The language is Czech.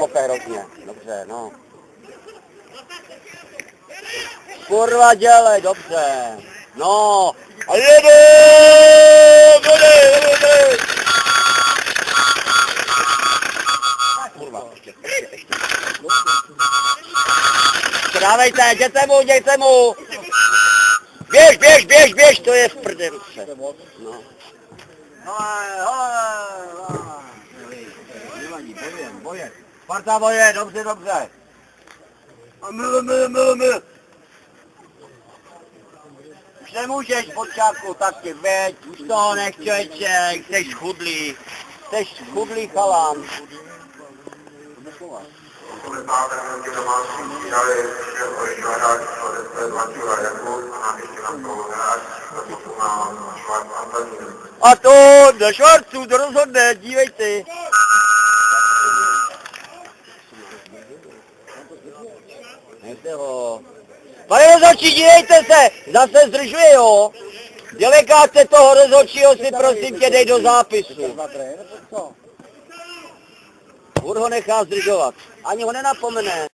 kope hrozně. Dobře, no. Kurva dělej, dobře. No. A jede! Kurva, ještě. Dávejte, jděte mu. Běž, to je v prdelu. No. Nevadí, boje. Sparta boje, dobře. A mil. Už nemůžeš od čátku taky, veď, už toho nechtějče, jsi schudlý chalán. A to do Švarců, to rozhodne, dívejte. Nechte ho. Pane rozhodčí, dívejte se, zase zdržuje ho. Delegáce toho rozhodčího si prosím tě dej do zápisu. Furt ho nechá zdržovat, ani ho nenapomene.